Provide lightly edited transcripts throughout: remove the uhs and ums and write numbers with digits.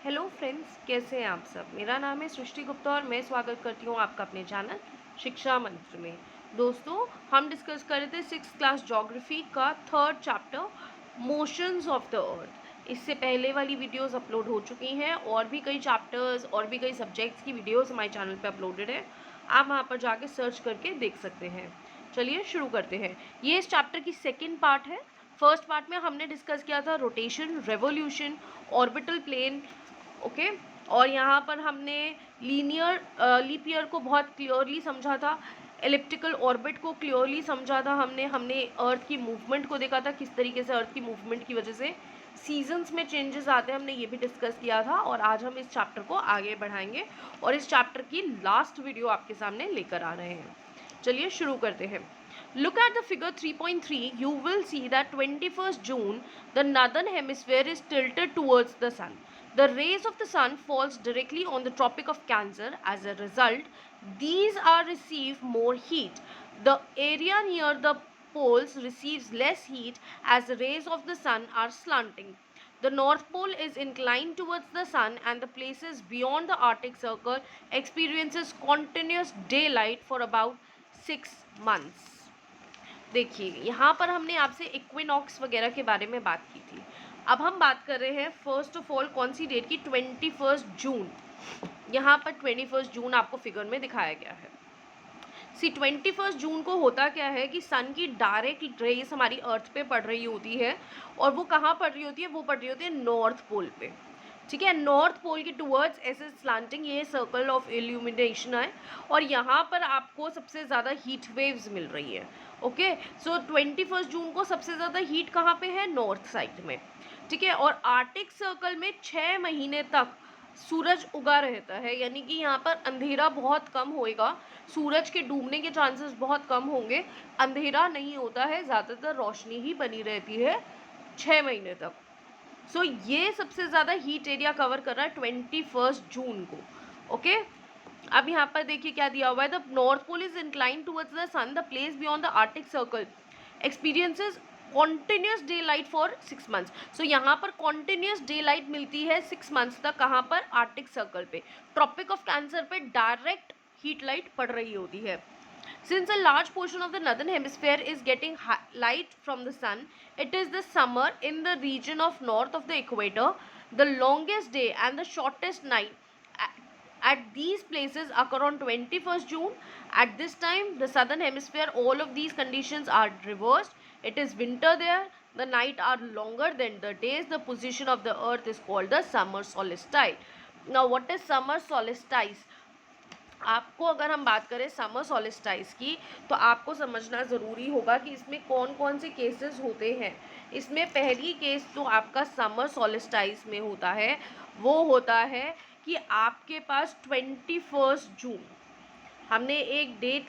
Hello friends, कैसे हैं आप सब। मेरा नाम है सृष्टि गुप्ता और मैं स्वागत करती हूँ आपका अपने चैनल शिक्षा मंत्र में। दोस्तों, हम डिस्कस कर रहे थे 6th क्लास ज्योग्राफी का 3rd chapter motions of the earth. इससे पहले वाली वीडियोस अपलोड हो चुकी हैं और भी कई चैप्टर्स और भी कई सब्जेक्ट्स की वीडियोस हमारे चैनल पे अपलोडेड है। आप वहाँ पर जाके सर्च करके देख सकते हैं। चलिए शुरू करते हैं। ये इस चैप्टर की सेकेंड पार्ट है। फर्स्ट पार्ट में हमने डिस्कस किया था rotation, revolution, orbital plane, okay. और यहाँ पर हमने लीनियर लीप ईयर को बहुत क्लियरली समझा था, एलिप्टिकल ऑर्बिट को क्लियरली समझा था हमने अर्थ की मूवमेंट को देखा था, किस तरीके से अर्थ की मूवमेंट की वजह से सीजन्स में चेंजेस आते हैं, हमने ये भी डिस्कस किया था। और आज हम इस चैप्टर को आगे बढ़ाएंगे और इस चैप्टर की लास्ट वीडियो आपके सामने लेकर आ रहे हैं। चलिए शुरू करते हैं। Look at the figure 3.3. You will see that 21st June, the northern hemisphere is tilted towards the sun. The rays of the sun falls directly on the Tropic of Cancer. As a result, these are receive more heat. The area near the poles receives less heat as the rays of the sun are slanting. The North Pole is inclined towards the sun and the places beyond the Arctic Circle experiences continuous daylight for about 6 months. देखिए, यहाँ पर हमने आपसे equinox वगैरह के बारे में बात की थी। अब हम बात कर रहे हैं फर्स्ट ऑफ ऑल कौन सी डेट की, 21 जून। यहाँ पर 21 जून आपको फिगर में दिखाया गया है। सी 21 जून को होता क्या है कि सन की डायरेक्ट रेस हमारी अर्थ पे पड़ रही होती है। और वो कहाँ पड़ रही होती है? वो पड़ रही होती है नॉर्थ पोल पे। ठीक है, नॉर्थ पोल की टूवर्ड्स ऐसे स्लांटिंग ये सर्कल ऑफ इल्यूमिनेशन है और यहाँ पर आपको सबसे ज़्यादा हीट वेव्स मिल रही है। ओके, सो 21 जून को सबसे ज़्यादा हीट कहाँ पे है? नॉर्थ साइड में। ठीक है, और आर्टिक सर्कल में 6 महीने तक सूरज उगा रहता है, यानी कि यहाँ पर अंधेरा बहुत कम होएगा, सूरज के डूबने के चांसेस बहुत कम होंगे, अंधेरा नहीं होता है, ज़्यादातर रोशनी ही बनी रहती है 6 महीने तक। सो ये सबसे ज़्यादा हीट एरिया कवर कर रहा है 21 जून को। ओके, अब यहाँ पर देखिए क्या दिया हुआ है। The North Pole is incline towards the sun, the place beyond the Arctic Circle experiences continuous daylight for 6 months. So यहाँ पर कॉन्टिन्यूस डे लाइट मिलती है 6 मंथ्स तक। कहाँ पर? आर्टिक सर्कल पे, ट्रॉपिक ऑफ कैंसर पे डायरेक्ट हीट लाइट पड़ रही होती है। Since a large portion of the northern hemisphere is getting light from the sun, it is the summer in the region of north of the equator. The longest day and the shortest night at these places occur on 21st June. At this time, the southern hemisphere, all of these conditions are reversed. It is winter there. The night are longer than the days. The position of the earth is called the summer solstice. Now, what is summer solstice? आपको अगर हम बात करें summer सॉलिस्टाइस की, तो आपको समझना ज़रूरी होगा कि इसमें कौन कौन से केसेस होते हैं। इसमें पहली केस जो आपका समर सॉलिस्टाइस में होता है वो होता है कि आपके पास 21 जून, हमने एक डेट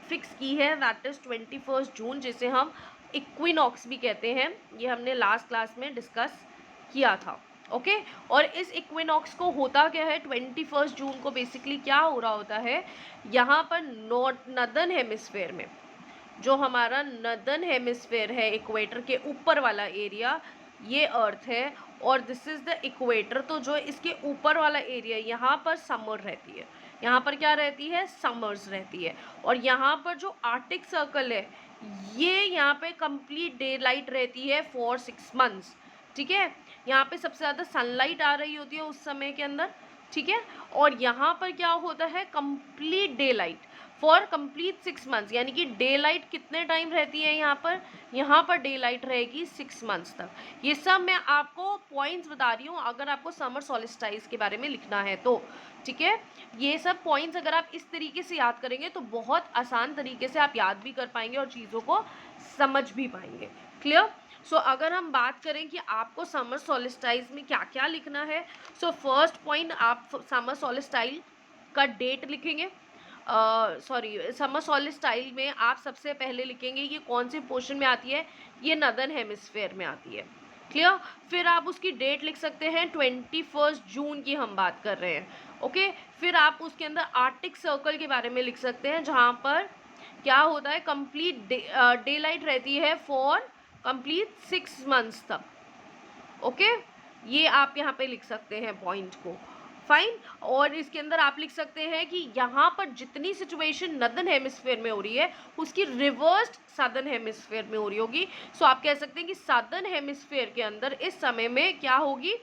फिक्स की है, दैट इज़ 21 जून, जिसे हम इक्विनॉक्स भी कहते हैं। ये हमने लास्ट क्लास में डिस्कस किया था। ओके, और इस इक्विनॉक्स को होता क्या है? 21 जून को बेसिकली क्या हो रहा होता है, यहाँ पर नॉर्दर्न हेमिस्फेयर में, जो हमारा नॉर्दर्न हेमिस्फेयर है, इक्वेटर के ऊपर वाला एरिया, ये अर्थ है और दिस इज़ द इक्वेटर। तो जो इसके ऊपर वाला एरिया, यहाँ पर समर रहती है। यहाँ पर क्या रहती है? समर्स रहती है। और यहाँ पर जो आर्टिक सर्कल है, ये यहाँ पे कंप्लीट डे लाइट रहती है फॉर 6 मंथ्स। ठीक है, यहाँ पे सबसे ज़्यादा सनलाइट आ रही होती है उस समय के अंदर। ठीक है, और यहाँ पर क्या होता है? Complete day light for complete 6 months, यानी कि डे लाइट कितने टाइम रहती है यहाँ पर? यहाँ पर डे लाइट रहेगी 6 मंथ्स तक। ये सब मैं आपको पॉइंट्स बता रही हूँ अगर आपको समर सॉलिस्टाइस के बारे में लिखना है तो। ठीक है, ये सब पॉइंट्स अगर आप इस तरीके से याद करेंगे तो बहुत आसान तरीके से आप याद भी कर पाएंगे और चीज़ों को समझ भी पाएंगे। क्लियर? सो अगर हम बात करें कि आपको समर सॉलिस्टाइस में क्या क्या लिखना है, सो फर्स्ट पॉइंट, आप समर सॉलिस्टाइल का डेट लिखेंगे। समर सॉलिस्टाइल में आप सबसे पहले लिखेंगे ये कौन से पोर्शन में आती है, ये नॉर्दर्न हेमिस्फेयर में आती है। क्लियर? फिर आप उसकी डेट लिख सकते हैं, 21 जून की हम बात कर रहे हैं। ओके, फिर आप उसके अंदर आर्टिक सर्कल के बारे में लिख सकते हैं, जहाँ पर क्या होता है? कंप्लीट डे लाइट रहती है फॉर कंप्लीट 6 मंथ्स तक। ओके, ये आप यहाँ पे लिख सकते हैं पॉइंट को, फाइन। और इसके अंदर आप लिख सकते हैं कि यहाँ पर जितनी सिचुएशन नॉर्दर्न हेमिस्फीयर में हो रही है उसकी रिवर्स्ड सादर्न हेमिस्फीयर में हो रही होगी। सो आप कह सकते हैं कि सादर्न हेमिस्फीयर के अंदर इस समय में क्या होगी,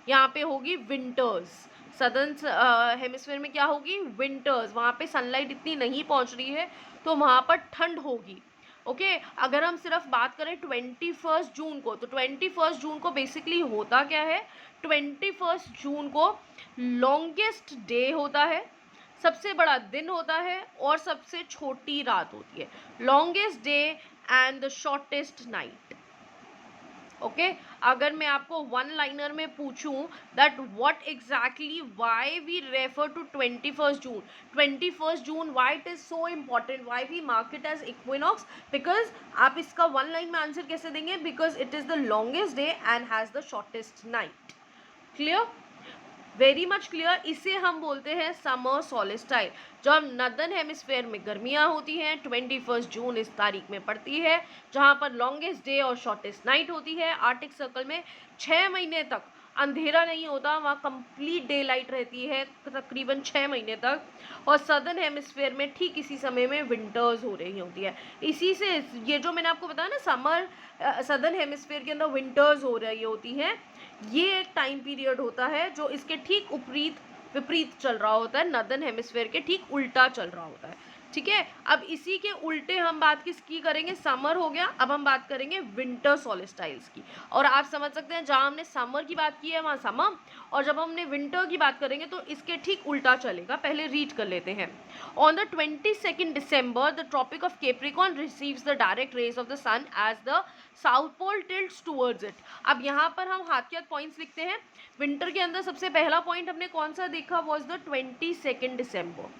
यहाँ पे होगी विंटर्स। सदर्न हेमिस्फीयर में क्या होगी, विंटर्स, वहाँ पे सनलाइट इतनी नहीं पहुँच रही है तो वहाँ पर ठंड होगी। ओके अगर हम सिर्फ बात करें 21 जून को, तो 21 जून को बेसिकली होता क्या है, 21 जून को लॉन्गेस्ट डे होता है, सबसे बड़ा दिन होता है और सबसे छोटी रात होती है। Longest day and the shortest night. Okay अगर मैं आपको वन लाइनर में पूछूं that what exactly why we refer to 21 June, 21 June why it is so important, why we mark it as equinox, because आप इसका वन लाइन में answer कैसे देंगे, because it is the longest day and has the shortest night. Clear, very much clear. इसे हम बोलते हैं summer सोलिस्टाइल। जब नॉर्दर्न हेमिस्फेयर में गर्मियाँ होती हैं 21 जून इस तारीख में पड़ती है, जहाँ पर लॉन्गेस्ट डे और शॉर्टेस्ट नाइट होती है। आर्टिक सर्कल में 6 महीने तक अंधेरा नहीं होता, वहाँ कंप्लीट डे लाइट रहती है तकरीबन 6 महीने तक। और सदर्न हेमिस्फेयर में ठीक इसी समय में विंटर्स हो रही होती है। इसी से ये जो मैंने आपको बताया ना, समर सदर्न हेमिस्फेयर के अंदर विंटर्स हो रही होती हैं, ये एक टाइम पीरियड होता है जो इसके ठीक विपरीत चल रहा होता है, नॉर्दर्न हेमिस्फेयर के ठीक उल्टा चल रहा होता है। ठीक है, अब इसी के उल्टे हम बात किसकी करेंगे, समर हो गया, अब हम बात करेंगे विंटर सोलिस्टाइल्स की। और आप समझ सकते हैं जहां हमने समर की बात की है वहां समर, और जब हमने विंटर की बात करेंगे तो इसके ठीक उल्टा चलेगा। पहले रीड कर लेते हैं। On the 22 December the tropic of Capricorn receives the direct rays of the sun as the south pole tilts towards it. अब यहाँ पर हम हाथ के हाथ पॉइंट्स लिखते हैं। विंटर के अंदर सबसे पहला पॉइंट हमने कौन सा देखा, वॉज द 22 December।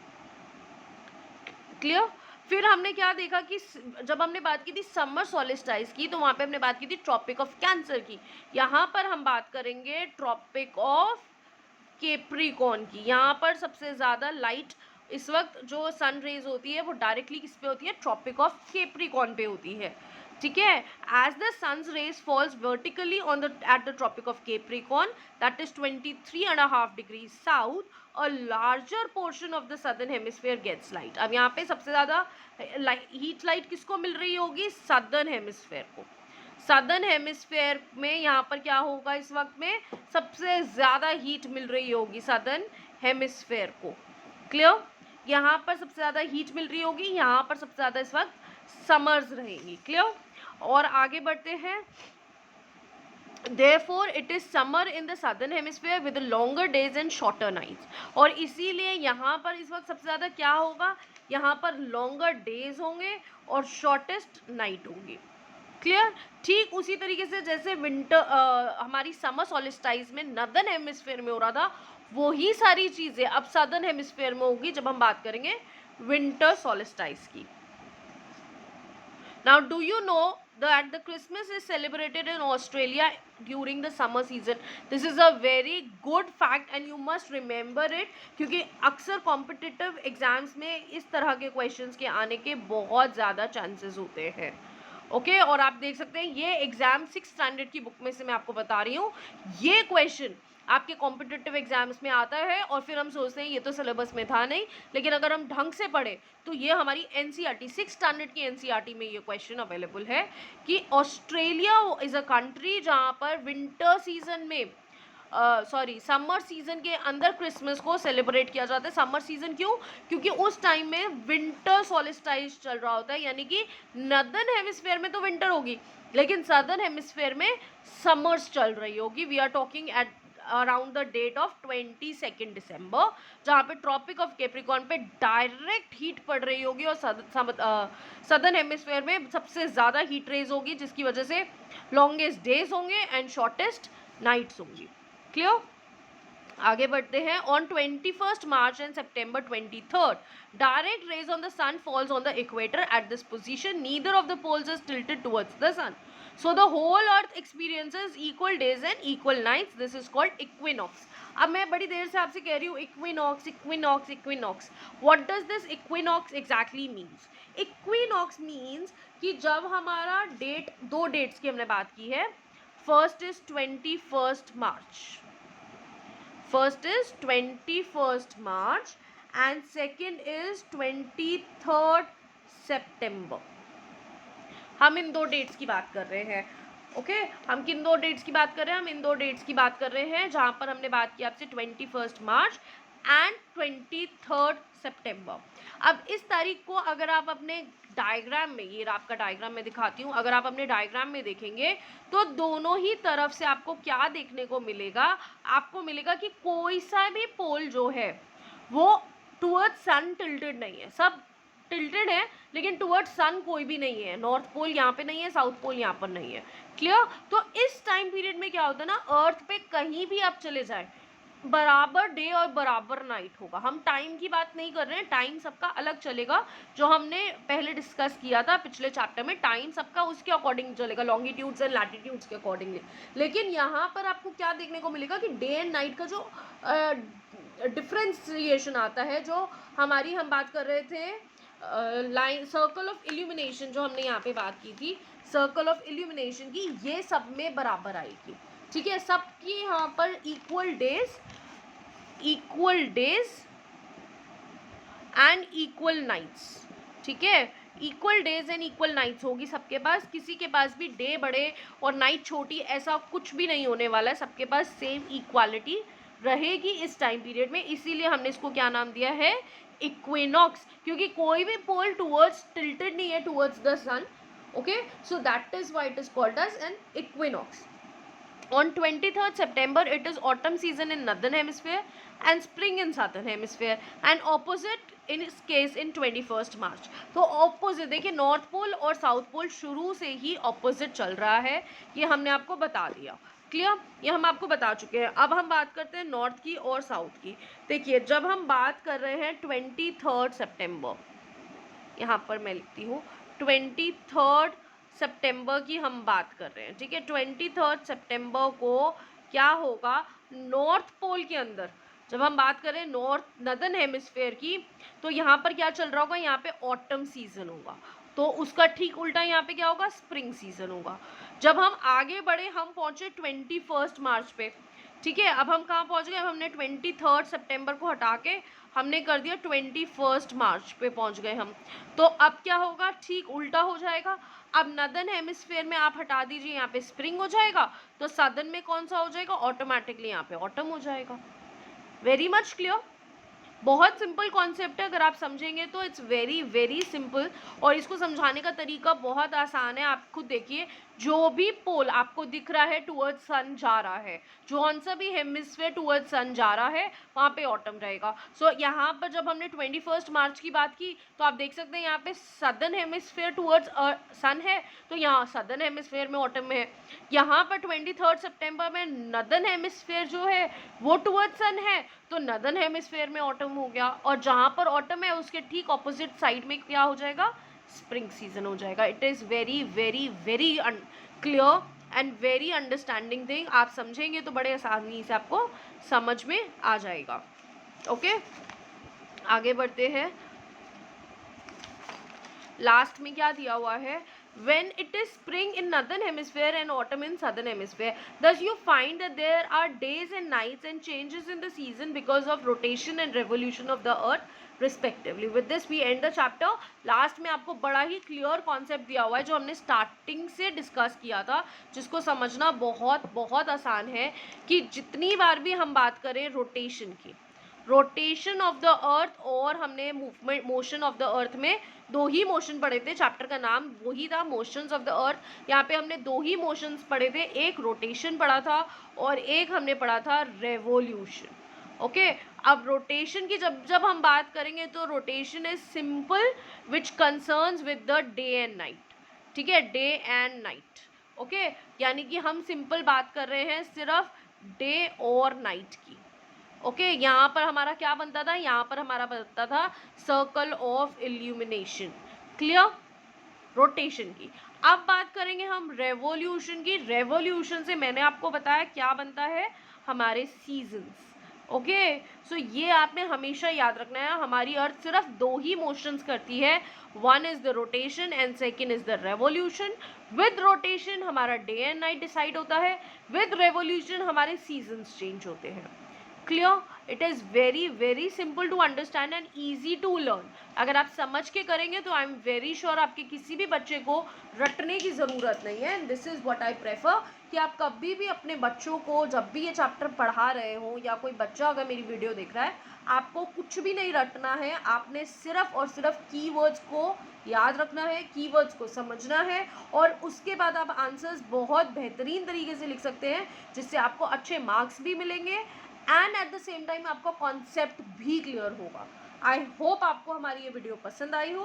क्लियर, फिर हमने क्या देखा कि जब हमने बात की थी समर सोलिस्टाइस की तो वहां पे हमने बात की थी ट्रॉपिक ऑफ कैंसर की। यहाँ पर हम बात करेंगे ट्रॉपिक ऑफ कैप्रिकॉर्न की। यहाँ पर सबसे ज़्यादा लाइट इस वक्त जो सन रेज होती है वो डायरेक्टली किस पे होती है, ट्रॉपिक ऑफ कैप्रिकॉर्न पे होती है। ठीक है, as the sun's rays falls vertically on the at the tropic of Capricorn that is 23.5 degree south, a larger portion of the southern hemisphere gets light. अब यहाँ पे सबसे ज़्यादा हीट लाइट किसको मिल रही होगी, सदर्न हेमिस्फेयर को। सदर्न हेमिस्फेयर में यहाँ पर क्या होगा, इस वक्त में सबसे ज़्यादा हीट मिल रही होगी सदर्न हेमिस्फेयर को। क्लियर, यहाँ पर सबसे ज़्यादा हीट मिल रही होगी, यहाँ पर सबसे ज़्यादा इस वक्त समर्स रहेंगी। क्लियर, और आगे बढ़ते हैं। Therefore it is summer in the southern hemisphere with longer days and shorter nights। और इसीलिए यहाँ पर इस वक्त सबसे ज़्यादा क्या होगा, यहाँ पर longer days होंगे और shortest night होंगी। क्लियर, ठीक उसी तरीके से जैसे विंटर हमारी समर सोलिस्टाइज में नॉर्दर्न हेमिस्फेयर में हो रहा था, वही सारी चीज़ें अब सदर्न हेमिस्फेयर में होगी जब हम बात करेंगे विंटर सोलिस्टाइज की। Now, do you know that the Christmas is celebrated in Australia during the summer season? This is a very good fact and you must remember it, क्योंकि अक्सर कॉम्पिटिटिव एग्जाम्स में इस तरह के क्वेश्चंस के आने के बहुत ज़्यादा चांसेस होते हैं। ओके और आप देख सकते हैं ये एग्जाम 6th स्टैंडर्ड की बुक में से मैं आपको बता रही हूँ, ये क्वेश्चन आपके कॉम्पिटिटिव एग्जाम्स में आता है। और फिर हम सोचते हैं ये तो सिलेबस में था नहीं, लेकिन अगर हम ढंग से पढ़े तो ये हमारी एनसीईआरटी 6th स्टैंडर्ड की एनसीईआरटी में ये क्वेश्चन अवेलेबल है कि ऑस्ट्रेलिया इज़ अ कंट्री जहाँ पर विंटर सीजन में समर सीजन के अंदर क्रिसमस को सेलिब्रेट किया जाता है। समर सीजन क्यों, क्योंकि उस टाइम में विंटर सोलिस्टाइज चल रहा होता है, यानी कि नॉर्दर्न हेमिस्फेयर में तो विंटर होगी लेकिन सदर्न हेमिस्फेयर में समर्स चल रही होगी। We are talking at around the date of 22 December, जहाँ पे ट्रॉपिक ऑफ कैप्रिकॉर्न पे डायरेक्ट हीट पड़ रही होगी और सदर्न हेमिस्फेयर में सबसे ज़्यादा हीट रेज होगी, जिसकी वजह से लॉन्गेस्ट डेज होंगे एंड शॉर्टेस्ट नाइट्स होंगी। क्लियर, आगे बढ़ते हैं। On 21 March and September 23rd direct rays on the sun falls on the equator at this position, neither of the poles is tilted towards the sun, so the whole earth experiences equal days and equal nights. This is called equinox। अब मैं बड़ी देर से आपसे कह रही हूँ equinox equinox equinox, what does this equinox exactly means? equinox means कि जब हमारा डेट, दो डेट्स की हमने बात की है, first is 21st March. First is 21st March and second is 23rd September. हम इन दो डेट्स की बात कर रहे हैं. ओके हम किन दो डेट्स की बात कर रहे हैं? हम इन दो डेट्स की बात कर रहे हैं जहां पर हमने बात की आपसे 21st मार्च एंड 23rd सितंबर. अब इस तारीख को अगर आप अपने डायग्राम में, ये आपका डायग्राम में दिखाती हूँ, अगर आप अपने डायग्राम में देखेंगे तो दोनों ही तरफ से आपको क्या देखने को मिलेगा? आपको मिलेगा कि कोई सा भी पोल जो है वो टुवर्ड्स सन टिल्टेड नहीं है. सब टिल्टेड है लेकिन टुवर्ड्स सन कोई भी नहीं है. नॉर्थ पोल यहाँ पे नहीं है, साउथ पोल यहाँ पर नहीं है. क्लियर? तो इस टाइम पीरियड में क्या होता है ना, अर्थ पे कहीं भी आप चले जाए बराबर डे और बराबर नाइट होगा. हम टाइम की बात नहीं कर रहे हैं, टाइम सबका अलग चलेगा. जो हमने पहले डिस्कस किया था पिछले चैप्टर में, टाइम सबका उसके अकॉर्डिंग चलेगा, लॉन्गिट्यूड्स एंड लैटिट्यूड्स के अकॉर्डिंगली. लेकिन यहाँ पर आपको क्या देखने को मिलेगा कि डे एंड नाइट का जो डिफ्रेंसिएशन आता है, जो हमारी हम बात कर रहे थे लाइन सर्कल ऑफ इल्यूमिनेशन, जो हमने यहाँ पे बात की थी सर्कल ऑफ इल्यूमिनेशन की, ये सब में बराबर आएगी. ठीक है, सबकी यहाँ पर equal days and equal nights. ठीक है, equal days and equal nights होगी सबके पास. किसी के पास भी डे बड़े और नाइट छोटी ऐसा कुछ भी नहीं होने वाला है. सबके पास सेम इक्वालिटी रहेगी इस टाइम पीरियड में. इसीलिए हमने इसको क्या नाम दिया है? इक्विनॉक्स. क्योंकि कोई भी पोल टुवर्ड्स टिल्टेड नहीं है towards the sun. Okay, so that is why it is called as an equinox. On 23rd September, it is autumn season in northern hemisphere and spring in southern hemisphere, and opposite in its case in 21st March. तो opposite देखिए, north pole और south pole शुरू से ही opposite चल रहा है. ये हमने आपको बता दिया. क्लियर? ये हम आपको बता चुके हैं. अब हम बात करते हैं नॉर्थ की और साउथ की. देखिए, जब हम बात कर रहे हैं 23rd September, यहाँ पर मैं लिखती हूँ 23rd सितंबर की हम बात कर रहे हैं. ठीक है, 23rd सितंबर को क्या होगा? नॉर्थ पोल के अंदर जब हम बात करें नॉर्दर्न हेमिस्फेयर की, तो यहाँ पर क्या चल रहा होगा? यहाँ पे ऑटम सीजन होगा. तो उसका ठीक उल्टा यहाँ पे क्या होगा? स्प्रिंग सीजन होगा. जब हम आगे बढ़े, हम पहुँचे 21st मार्च पे. ठीक है, अब हम कहाँ पहुँच गए? अब हमने 23rd सितंबर को हटा के हमने कर दिया 21st मार्च पे पहुँच गए हम. तो अब क्या होगा? ठीक उल्टा हो जाएगा. अब नदर्न हेमिस्फेयर में आप हटा दीजिए, यहाँ पे स्प्रिंग हो जाएगा. तो सदर्न में कौन सा हो जाएगा? ऑटोमेटिकली यहाँ पे ऑटम हो जाएगा. Very much clear. बहुत सिंपल कॉन्सेप्ट है. अगर आप समझेंगे तो इट्स वेरी वेरी सिंपल. और इसको समझाने का तरीका बहुत आसान है. आप खुद देखिए, जो भी पोल आपको दिख रहा है टुवर्ड्स सन जा रहा है, जौन सा भी हेमिस्फेयर टुवर्ड्स सन जा रहा है, वहाँ पे ऑटम रहेगा. सो यहाँ पर जब हमने 21st मार्च की बात की, तो आप देख सकते हैं यहाँ पे सदर्न हेमिस्फेयर टुवर्ड्स सन है, तो यहाँ सदर्न हेमिस्फेयर में ऑटम है. यहाँ पर 23rd सितंबर में नदर्न हेमिस्फेयर जो है वो टुवर्ड्स सन है, तो नदर्न हेमिस्फेयर में ऑटम हो गया. और जहाँ पर ऑटम है उसके ठीक ऑपोजिट साइड में क्या हो जाएगा? स्प्रिंग सीजन हो जाएगा. It is very very very clear and very understanding thing. आप समझेंगे तो बड़े आसानी से आपको समझ में आ जाएगा. ओके, आगे बढ़ते हैं. लास्ट में क्या दिया हुआ है? When it is spring in northern hemisphere and autumn in southern hemisphere, thus you find that there are days and nights and changes in the season because of rotation and revolution of the earth respectively. With this we end the chapter. Last में आपको बड़ा ही clear concept दिया हुआ है जो हमने starting से discuss किया था, जिसको समझना बहुत बहुत आसान है. कि जितनी बार भी हम बात करें रोटेशन की, रोटेशन ऑफ द अर्थ, और हमने movement motion of the earth में दो ही मोशन पढ़े थे. चैप्टर का नाम वही था, मोशंस ऑफ द अर्थ. यहाँ पे हमने दो ही मोशंस पढ़े थे, एक रोटेशन पढ़ा था और एक हमने पढ़ा था रेवोल्यूशन. ओके, अब रोटेशन की जब हम बात करेंगे तो rotation is simple which concerns with the day and night. ठीक है, डे एंड नाइट. ओके, यानी कि हम सिंपल बात कर रहे हैं सिर्फ डे और नाइट की. ओके, यहाँ पर हमारा क्या बनता था? यहाँ पर हमारा बनता था circle of illumination. Clear? Rotation की. अब बात करेंगे हम रेवोल्यूशन की. रेवोल्यूशन से मैंने आपको बताया क्या बनता है? हमारे सीजन्स. ओके, सो ये आपने हमेशा याद रखना है। हमारी अर्थ सिर्फ दो ही मोशंस करती है, one is the rotation and second is the revolution. With rotation हमारा डे एंड नाइट डिसाइड होता है, विद रेवोल्यूशन हमारे सीजन्स चेंज होते हैं। Clear? It is very very simple to understand and easy to learn. अगर आप समझ के करेंगे तो आई एम वेरी श्योर आपके किसी भी बच्चे को रटने की ज़रूरत नहीं है। And this is what I prefer कि आप कभी भी अपने बच्चों को जब भी ये चैप्टर पढ़ा रहे हो, या कोई बच्चा अगर मेरी वीडियो देख रहा है, आपको कुछ भी नहीं रटना है। आपने सिर्फ और सिर्फ कीवर्ड्स को याद रखना है, कीवर्ड्स को समझना है, और उसके बाद आप आंसर्स बहुत बेहतरीन तरीके से लिख सकते हैं, जिससे आपको अच्छे मार्क्स भी मिलेंगे and at the same time आपका कॉन्सेप्ट भी क्लियर होगा। आई होप आपको हमारी ये वीडियो पसंद आई हो।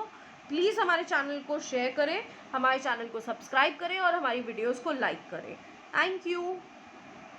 प्लीज़ हमारे चैनल को शेयर करें, हमारे चैनल को सब्सक्राइब करें और हमारी वीडियोस को लाइक करें। Thank you.